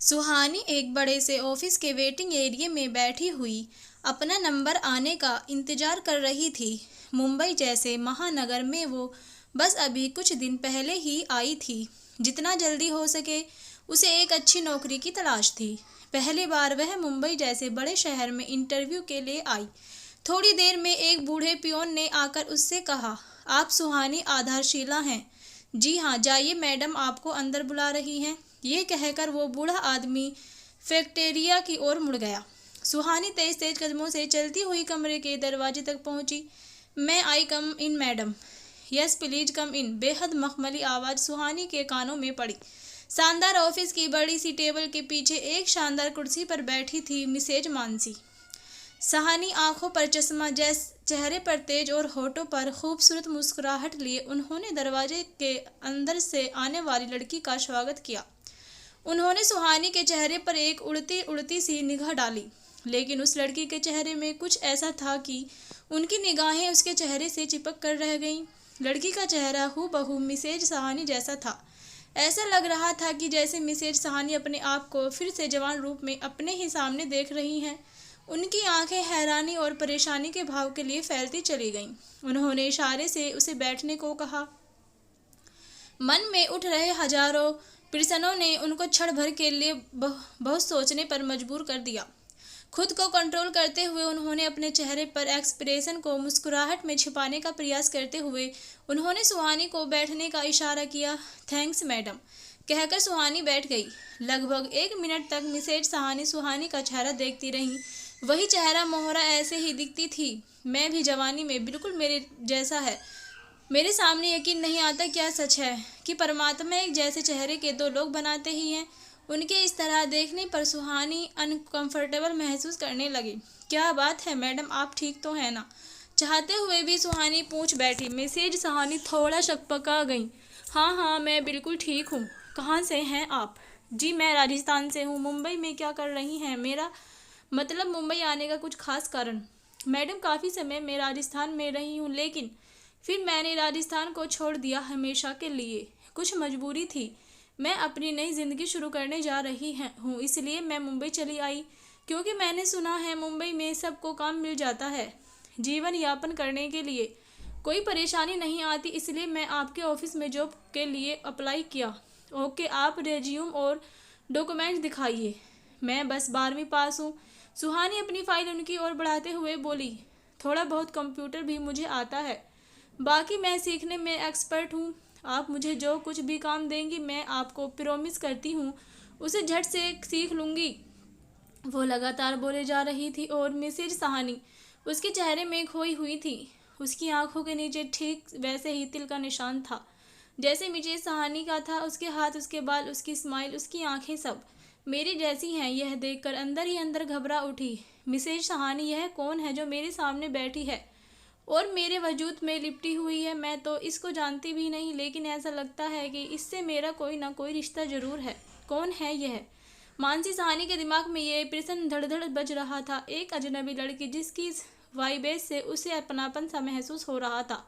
सुहानी एक बड़े से ऑफिस के वेटिंग एरिया में बैठी हुई अपना नंबर आने का इंतजार कर रही थी। मुंबई जैसे महानगर में वो बस अभी कुछ दिन पहले ही आई थी। जितना जल्दी हो सके उसे एक अच्छी नौकरी की तलाश थी। पहली बार वह मुंबई जैसे बड़े शहर में इंटरव्यू के लिए आई। थोड़ी देर में एक बूढ़े पियोन ने आकर उससे कहा, आप सुहानी आधारशिला हैं? जी हाँ, जाइए मैडम, आपको अंदर बुला रही हैं। ये कहकर वो बूढ़ा आदमी फैक्टेरिया की ओर मुड़ गया। सुहानी तेज तेज कदमों से चलती हुई कमरे के दरवाजे तक पहुंची। मैं आई कम इन मैडम? यस प्लीज कम इन। बेहद मखमली आवाज़ सुहानी के कानों में पड़ी। शानदार ऑफिस की बड़ी सी टेबल के पीछे एक शानदार कुर्सी पर बैठी थी मिसेज मानसी सहानी। आंखों पर चश्मा, चेहरे पर तेज और होठों पर खूबसूरत मुस्कुराहट लिए उन्होंने दरवाजे के अंदर से आने वाली लड़की का स्वागत किया। उन्होंने सुहानी के चेहरे पर एक उड़ती उड़ती सी निगाह डाली, लेकिन उस लड़की के चेहरे में कुछ ऐसा था कि उनकी निगाहें उसके चेहरे से चिपक कर रह गईं। लड़की का चेहरा हूबहू मिसेज सहानी जैसा था। ऐसा लग रहा था कि जैसे मिसेज सहानी अपने आप को फिर से जवान रूप में अपने ही सामने देख रही हैं। उनकी आंखें हैरानी और परेशानी के भाव के लिए फैलती चली गईं। उन्होंने इशारे से उसे बैठने को कहा। मन में उठ रहे हजारों प्रश्नों ने उनको क्षण भर के लिए बहुत सोचने पर मजबूर कर दिया। खुद को कंट्रोल करते हुए उन्होंने अपने चेहरे पर एक्सप्रेशन को मुस्कुराहट में छिपाने का प्रयास करते हुए उन्होंने सुहानी को बैठने का इशारा किया। थैंक्स मैडम, कहकर सुहानी बैठ गई। लगभग 1 मिनट तक मिसेज सहानी सुहानी का चेहरा देखती रहीं। वही चेहरा मोहरा ऐसे ही दिखती थी। मैं भी जवानी में बिल्कुल मेरे जैसा है। मेरे सामने यकीन नहीं आता क्या सच है कि परमात्मा एक जैसे चेहरे के दो लोग बनाते ही हैं। उनके इस तरह देखने पर सुहानी अनकंफर्टेबल महसूस करने लगी। क्या बात है मैडम, आप ठीक तो हैं ना? चाहते हुए भी सुहानी पूछ बैठी। मिसेज सहानी थोड़ा शक्पका गई। हाँ, मैं बिल्कुल ठीक हूँ। कहाँ से हैं आप? जी मैं राजस्थान से हूँ। मुंबई में क्या कर रही हैं? मेरा मतलब मुंबई आने का कुछ खास कारण? मैडम काफ़ी समय मैं राजस्थान में रही हूँ, लेकिन फिर मैंने राजस्थान को छोड़ दिया हमेशा के लिए। कुछ मजबूरी थी। मैं अपनी नई ज़िंदगी शुरू करने जा रही हूँ, इसलिए मैं मुंबई चली आई। क्योंकि मैंने सुना है मुंबई में सबको काम मिल जाता है जीवन यापन करने के लिए। कोई परेशानी नहीं आती, इसलिए मैं आपके ऑफिस में जॉब के लिए अप्लाई किया। ओके, आप रेज्यूम और डॉक्यूमेंट दिखाइए। मैं बस 12वीं पास हूँ। सुहानी अपनी फाइल उनकी ओर बढ़ाते हुए बोली। थोड़ा बहुत कंप्यूटर भी मुझे आता है, बाकी मैं सीखने में एक्सपर्ट हूँ। आप मुझे जो कुछ भी काम देंगी मैं आपको प्रॉमिस करती हूँ उसे झट से सीख लूँगी। वो लगातार बोले जा रही थी और मिसेज सहानी उसके चेहरे में खोई हुई थी। उसकी आंखों के नीचे ठीक वैसे ही तिल का निशान था जैसे मिसेज सहानी का था। उसके हाथ, उसके बाल, उसकी स्माइल, उसकी आंखें सब मेरी जैसी हैं। यह देखकर अंदर ही अंदर घबरा उठी। मिसेज सहानी, यह कौन है जो मेरे सामने बैठी है और मेरे वजूद में लिपटी हुई है? मैं तो इसको जानती भी नहीं, लेकिन ऐसा लगता है कि इससे मेरा कोई ना कोई रिश्ता जरूर है। कौन है यह? मानसी सहानी के दिमाग में ये प्रश्न धड़धड़ बज रहा था। एक अजनबी लड़की जिसकी वाइबेस से उसे अपनापन सा महसूस हो रहा था।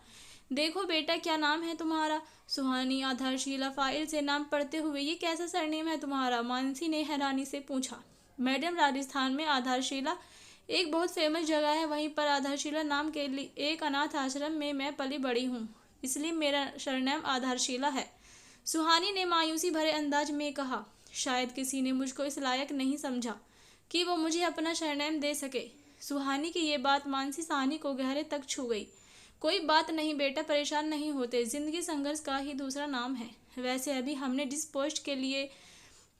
देखो बेटा, क्या नाम है तुम्हारा? सुहानी आधारशिला फाइल से नाम पढ़ते हुए। ये कैसा सरनेम है तुम्हारा? मानसी ने हैरानी से पूछा। मैडम, राजस्थान में आधारशिला एक बहुत फेमस जगह है। वहीं पर आधारशिला नाम के लिए एक अनाथ आश्रम में मैं पली बड़ी हूँ, इसलिए मेरा सरनेम आधारशिला है, सुहानी ने मायूसी भरे अंदाज में कहा। शायद किसी ने मुझको इस लायक नहीं समझा कि वो मुझे अपना सरनेम दे सके। सुहानी की ये बात मानसी सहानी को गहरे तक छू गई। कोई बात नहीं बेटा, परेशान नहीं होते। जिंदगी संघर्ष का ही दूसरा नाम है। वैसे अभी हमने जिस पोस्ट के लिए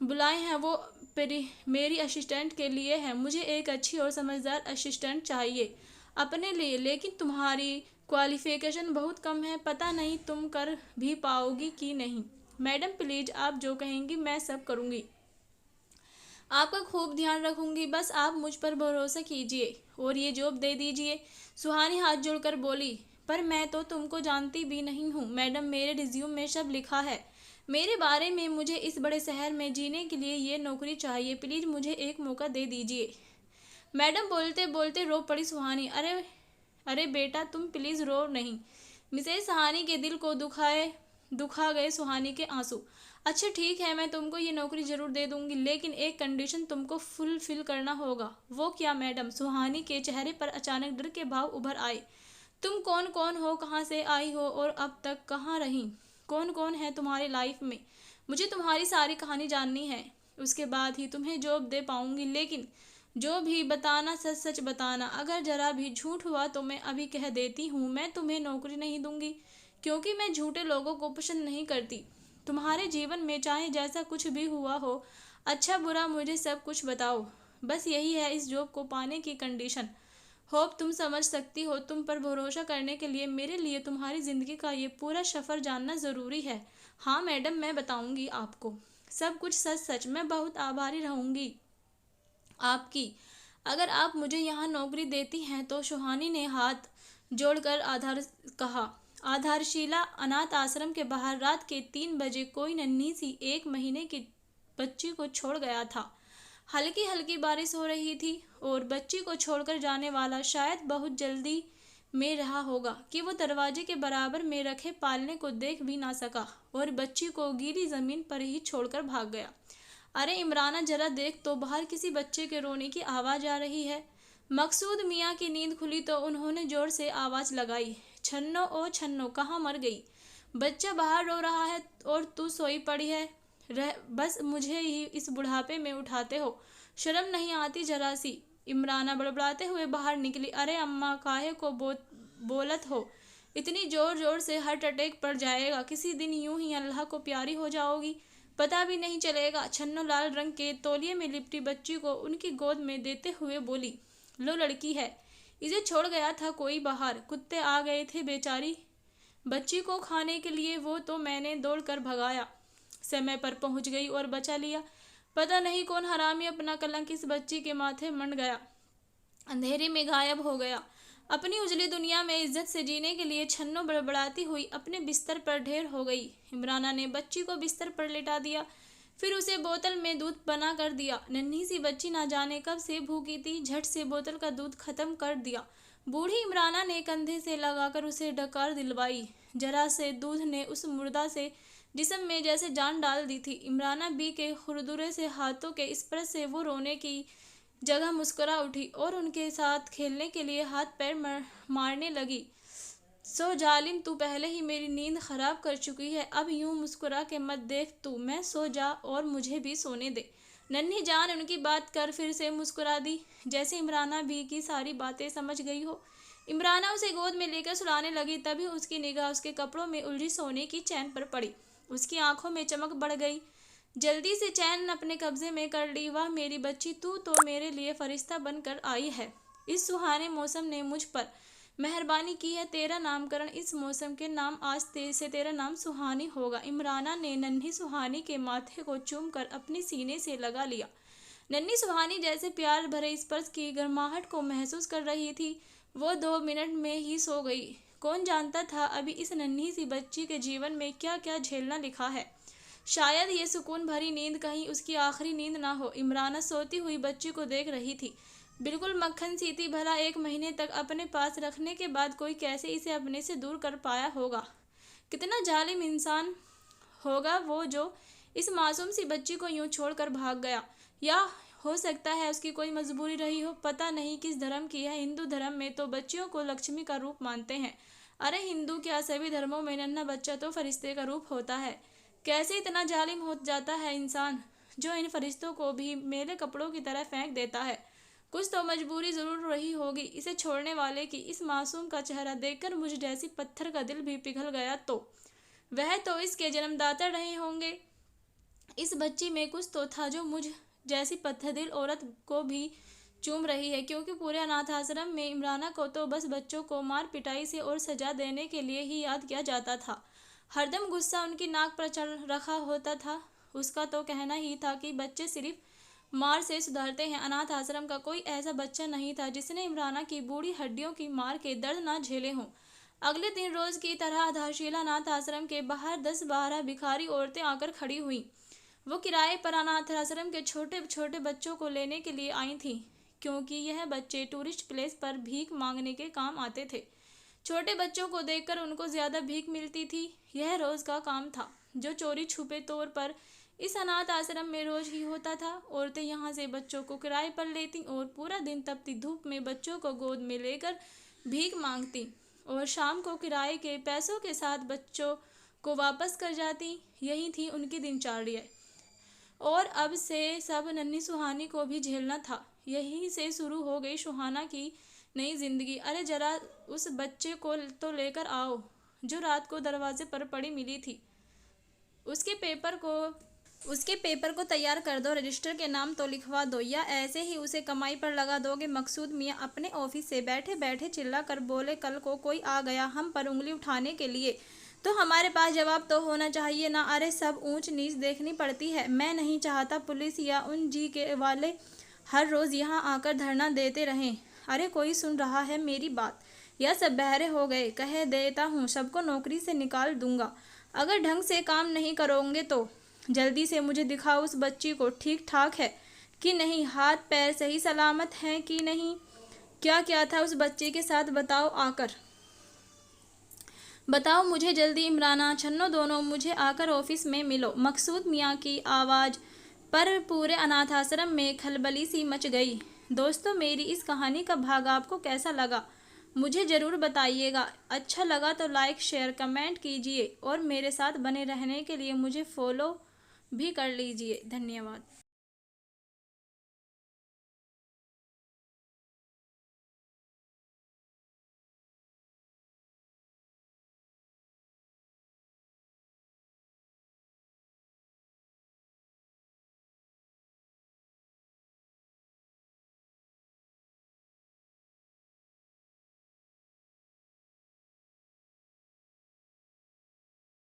बुलाए हैं वो मेरी असिस्टेंट के लिए है। मुझे एक अच्छी और समझदार असिस्टेंट चाहिए अपने लिए, लेकिन तुम्हारी क्वालिफिकेशन बहुत कम है। पता नहीं तुम कर भी पाओगी कि नहीं। मैडम प्लीज, आप जो कहेंगी मैं सब करूँगी। आपका खूब ध्यान रखूंगी, बस आप मुझ पर भरोसा कीजिए और ये जॉब दे दीजिए। सुहानी हाथ जोड़कर बोली। पर मैं तो तुमको जानती भी नहीं हूँ मैडम, मेरे रिज्यूम में सब लिखा है मेरे बारे में। मुझे इस बड़े शहर में जीने के लिए ये नौकरी चाहिए। प्लीज़ मुझे एक मौका दे दीजिए। मैडम बोलते बोलते रो पड़ी सुहानी। अरे अरे बेटा, तुम प्लीज़ रो नहीं। मिसेज सहानी के दिल को दुखाए दुखा गए सुहानी के आंसू। अच्छा ठीक है, मैं तुमको ये नौकरी जरूर दे दूंगी, लेकिन एक कंडीशन तुमको फुलफिल करना होगा। वो क्या मैडम? सुहानी के चेहरे पर अचानक डर के भाव उभर आए। तुम कौन हो, कहाँ से आई हो और अब तक कहाँ रही? कौन कौन है तुम्हारी लाइफ में? मुझे तुम्हारी सारी कहानी जाननी है, उसके बाद ही तुम्हें जॉब दे पाऊंगी। लेकिन जो भी बताना सच सच बताना, अगर जरा भी झूठ हुआ तो मैं अभी कह देती हूँ मैं तुम्हें नौकरी नहीं दूंगी, क्योंकि मैं झूठे लोगों को पसंद नहीं करती। तुम्हारे जीवन में चाहे जैसा कुछ भी हुआ हो, अच्छा बुरा, मुझे सब कुछ बताओ। बस यही है इस जॉब को पाने की कंडीशन। होप तुम समझ सकती हो, तुम पर भरोसा करने के लिए मेरे लिए तुम्हारी ज़िंदगी का ये पूरा सफ़र जानना ज़रूरी है। हाँ मैडम, मैं बताऊंगी आपको सब कुछ सच सच। मैं बहुत आभारी रहूंगी आपकी, अगर आप मुझे यहाँ नौकरी देती हैं तो। सुहानी ने हाथ जोड़कर कहा। आधारशिला अनाथ आश्रम के बाहर रात के 3 बजे कोई नन्ही सी 1 महीने की बच्ची को छोड़ गया था। हल्की हल्की बारिश हो रही थी और बच्ची को छोड़कर जाने वाला शायद बहुत जल्दी में रहा होगा कि वो दरवाजे के बराबर में रखे पालने को देख भी ना सका और बच्ची को गीली जमीन पर ही छोड़कर भाग गया। अरे इमराना, जरा देख तो, बाहर किसी बच्चे के रोने की आवाज़ आ रही है। मकसूद मियाँ की नींद खुली तो उन्होंने जोर से आवाज़ लगाई, छन्नो ओ छन्नो, कहाँ मर गई? बच्चा बाहर रो रहा है और तू सोई पड़ी है। बस मुझे ही इस बुढ़ापे में उठाते हो, शर्म नहीं आती जरा सी? इमराना बड़बड़ाते हुए बाहर निकली। अरे अम्मा, काहे को बोलत हो? इतनी जोर जोर से हार्ट अटैक पड़ जाएगा, किसी दिन यूं ही अल्लाह को प्यारी हो जाओगी, पता भी नहीं चलेगा। छन्नो लाल रंग के तौलिए में लिपटी बच्ची को उनकी गोद में देते हुए बोली, लो लड़की है, इसे छोड़ गया था कोई बाहर, कुत्ते आ गए थे बेचारी बच्ची को खाने के लिए, वो तो मैंने दौड़कर भगाया, समय पर पहुंच गई और बचा लिया। पता नहीं कौन हरामी अपना कलंक इस बच्ची के माथे मंड गया, अंधेरे में गायब हो गया। अपनी उजली दुनिया में इज्जत से जीने के लिए छन्नो बड़बड़ाती हुई अपने बिस्तर पर ढेर हो गई। इमराना ने बच्ची को बिस्तर पर लेटा दिया, फिर उसे बोतल में दूध बना कर दिया। नन्ही सी बच्ची ना जाने कब से भूखी थी, झट से बोतल का दूध खत्म कर दिया। बूढ़ी इमराना ने कंधे से लगाकर उसे डकार दिलवाई। जरा से दूध ने उस मुर्दा से जिस्म में जैसे जान डाल दी थी। इमराना बी के खुरदुरे से हाथों के स्पर्श से वो रोने की जगह मुस्कुरा उठी और उनके साथ खेलने के लिए हाथ पैर मारने लगी। सो जालिम, तू पहले ही मेरी नींद खराब कर चुकी है, अब यूं मुस्कुरा के मत देख तू, मैं सो जा और मुझे भी सोने दे। नन्ही जान उनकी बात कर फिर से मुस्कुरा दी, जैसे इमराना भी की सारी बातें समझ गई हो। इमराना उसे गोद में लेकर सुलाने लगी, तभी उसकी निगाह उसके कपड़ों में उलझी सोने की चैन पर पड़ी। उसकी आंखों में चमक बढ़ गई। जल्दी से चैन अपने कब्जे में कर ली। वाह मेरी बच्ची, तू तो मेरे लिए फरिश्ता बनकर आई है। इस सुहाने मौसम ने मुझ पर मेहरबानी की है, तेरा नामकरण इस मौसम के नाम आज से तेरा नाम सुहानी होगा। इमराना ने नन्ही सुहानी के माथे को चूम कर अपनी सीने से लगा लिया। नन्ही सुहानी जैसे प्यार भरे स्पर्श की गर्माहट को महसूस कर रही थी। वो 2 मिनट में ही सो गई। कौन जानता था अभी इस नन्ही सी बच्ची के जीवन में क्या क्या झेलना लिखा है। शायद ये सुकून भरी नींद कहीं उसकी आखिरी नींद ना हो। इमराना सोती हुई बच्ची को देख रही थी, बिल्कुल मक्खन सी थी। भला 1 महीने तक अपने पास रखने के बाद कोई कैसे इसे अपने से दूर कर पाया होगा? कितना जालिम इंसान होगा वो जो इस मासूम सी बच्ची को यूं छोड़कर भाग गया। या हो सकता है उसकी कोई मजबूरी रही हो, पता नहीं किस धर्म की है। हिंदू धर्म में तो बच्चियों को लक्ष्मी का रूप मानते हैं। अरे हिंदू क्या, सभी धर्मों में नन्हा बच्चा तो फरिश्ते का रूप होता है। कैसे इतना जालिम हो जाता है इंसान, जो इन फरिश्तों को भी मेले कपड़ों की तरह फेंक देता है। कुछ तो मजबूरी जरूर रही होगी इसे छोड़ने वाले की। इस मासूम का चेहरा देखकर मुझ जैसी पत्थर का दिल भी पिघल गया, तो वह तो इसके जन्मदाता रहे होंगे। इस बच्ची में कुछ तो था जो मुझ जैसी पत्थर दिल औरत को भी चूम रही है, क्योंकि पूरे अनाथ आश्रम में इमराना को तो बस बच्चों को मार पिटाई से और सजा देने के लिए ही याद किया जाता था। हरदम गुस्सा उनकी नाक पर चढ़ रखा होता था। उसका तो कहना ही था कि बच्चे सिर्फ मार से सुधरते हैं। अनाथ आश्रम का कोई ऐसा बच्चा नहीं था जिसने इमराना की बूढ़ी हड्डियों की मार के दर्द ना झेले हों। अगले दिन रोज की तरह आधारशिला अनाथ आश्रम के बाहर 10-12 भिखारी औरतें आकर खड़ी हुईं। वो किराए पर अनाथ आश्रम के छोटे छोटे बच्चों को लेने के लिए आई थीं, क्योंकि यह बच्चे टूरिस्ट प्लेस पर भीख मांगने के काम आते थे। छोटे बच्चों को देखकर उनको ज़्यादा भीख मिलती थी। यह रोज़ का काम था जो चोरी छुपे तौर पर इस अनाथ आश्रम में रोज ही होता था। औरतें यहाँ से बच्चों को किराए पर लेती और पूरा दिन तपती धूप में बच्चों को गोद में लेकर भीख मांगती और शाम को किराए के पैसों के साथ बच्चों को वापस कर जाती। यही थी उनकी दिनचर्या और अब से सब नन्ही सुहानी को भी झेलना था। यहीं से शुरू हो गई सुहाना की नई जिंदगी। अरे जरा उस बच्चे को तो लेकर आओ जो रात को दरवाजे पर पड़ी मिली थी। उसके पेपर को तैयार कर दो, रजिस्टर के नाम तो लिखवा दो, या ऐसे ही उसे कमाई पर लगा दोगे। मकसूद मियाँ अपने ऑफिस से बैठे बैठे चिल्ला कर बोले, कल को कोई आ गया हम पर उंगली उठाने के लिए तो हमारे पास जवाब तो होना चाहिए ना। अरे सब ऊंच नीच देखनी पड़ती है। मैं नहीं चाहता पुलिस या उन जी के वाले हर रोज़ यहाँ आकर धरना देते रहें। अरे कोई सुन रहा है मेरी बात? यह सब बहरे हो गए। कह देता हूँ सबको नौकरी से निकाल दूंगा अगर ढंग से काम नहीं करोगे तो। जल्दी से मुझे दिखाओ उस बच्ची को ठीक ठाक है कि नहीं, हाथ पैर सही सलामत हैं कि नहीं, क्या क्या था उस बच्चे के साथ बताओ आकर। बताओ मुझे जल्दी। इमराना छन्नो दोनों मुझे आकर ऑफिस में मिलो। मकसूद मियाँ की आवाज़ पर पूरे अनाथ आश्रम में खलबली सी मच गई। दोस्तों मेरी इस कहानी का भाग आपको कैसा लगा मुझे ज़रूर बताइएगा। अच्छा लगा तो लाइक शेयर कमेंट कीजिए और मेरे साथ बने रहने के लिए मुझे फॉलो भी कर लीजिए। धन्यवाद।